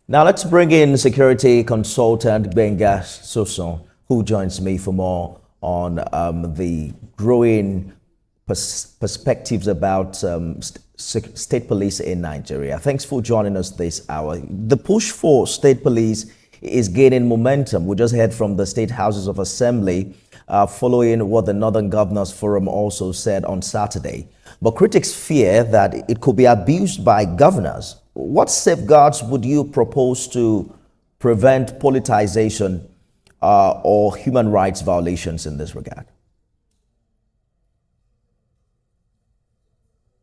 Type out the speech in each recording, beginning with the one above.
Now let's bring in security consultant Gbenga Sosan, who joins me for more on the growing perspectives about state police in Nigeria. Thanks for joining us this hour. The push for state police is gaining momentum. We just heard from the state houses of assembly following what the Northern Governors Forum also said on Saturday. But critics fear that it could be abused by governors. What safeguards would you propose to prevent politicization or human rights violations in this regard?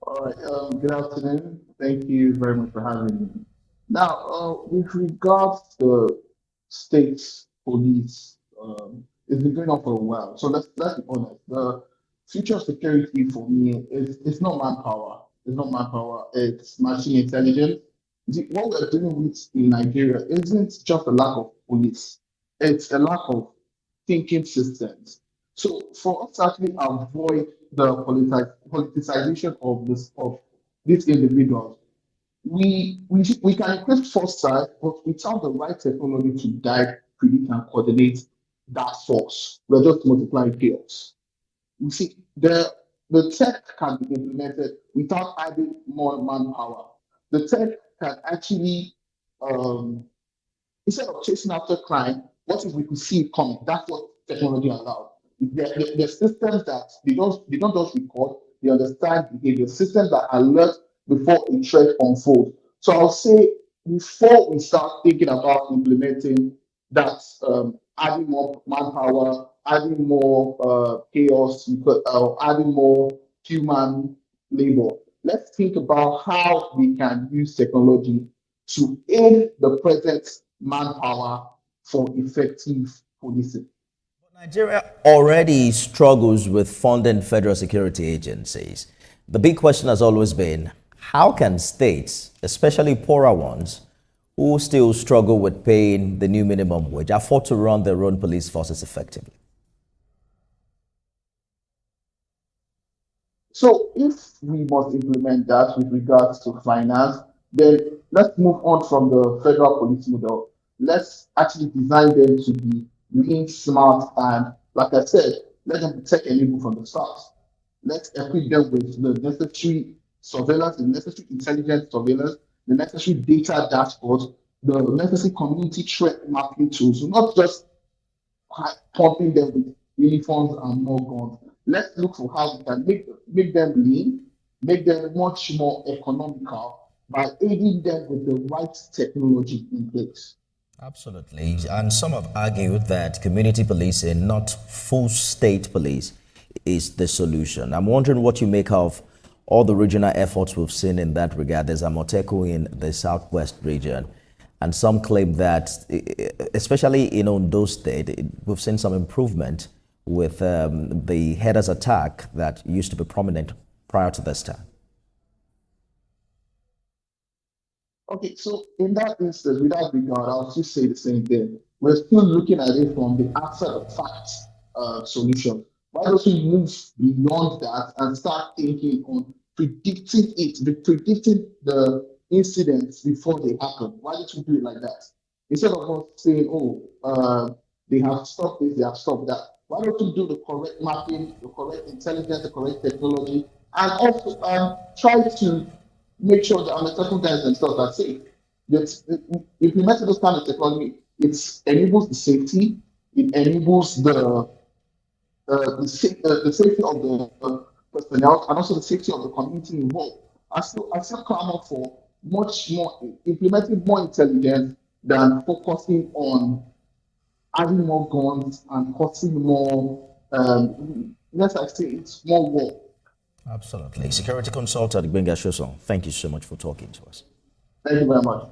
All right, good afternoon. Thank you very much for having me. Now, with regards to state police, it's been going on for a while. So let's be honest. The future of security for me is it's not manpower. It's not manpower. It's machine intelligence. What we're dealing with in Nigeria isn't just a lack of police. It's a lack of thinking systems. So for us to actually avoid the politicization of these individuals, we can increase foresight, but without the right technology to guide, predict, and coordinate that force, we're just multiplying chaos. You see, the tech can be implemented without adding more manpower. The tech can actually, instead of chasing after crime, what if we could see it coming? That's what technology allows. The systems that they don't just record, they understand behavior, systems that alert before a threat unfolds. So I'll say before we start thinking about implementing that, adding more manpower, adding more chaos, adding more human labor, let's think about how we can use technology to aid the present manpower for effective policing. Nigeria already struggles with funding federal security agencies. The big question has always been, how can states, especially poorer ones, who still struggle with paying the new minimum wage, afford to run their own police forces effectively? So if we must implement that with regards to finance, then let's move on from the federal police model. Let's actually design them to be lean, smart, and like I said, let them be tech enabled from the start. Let's equip them with the necessary surveillance, the necessary intelligence surveillance, the necessary data dashboards, the necessary community threat mapping tools, not just pumping them with uniforms and more guns. Let's look for how we can make them lean, make them much more economical by aiding them with the right technology in place. Absolutely. And some have argued that community policing, not full state police, is the solution. I'm wondering what you make of all the regional efforts we've seen in that regard. There's Amoteco in the southwest region. And some claim that, especially in Ondo State, we've seen some improvement with the headers attack that used to be prominent prior to this time. Okay, so in that instance, without regard, I'll still say the same thing. We're still looking at it from the outside of facts solution. Why don't we move beyond that and start thinking on predicting the incidents before they happen? Why don't we do it like that? Instead of us saying, oh, they have stopped this, they have stopped that. Why don't we do the correct mapping, the correct intelligence, the correct technology, and also try to make sure that the guys themselves are safe. Implementing those kind of technology, it enables the safety, it enables the safety of the personnel and also the safety of the community involved. I still clamor for much more implementing more intelligence than focusing on adding more guns and causing more. Let's say it's more war. Absolutely. Security consultant Gbenga Sosan, thank you so much for talking to us. Thank you very much.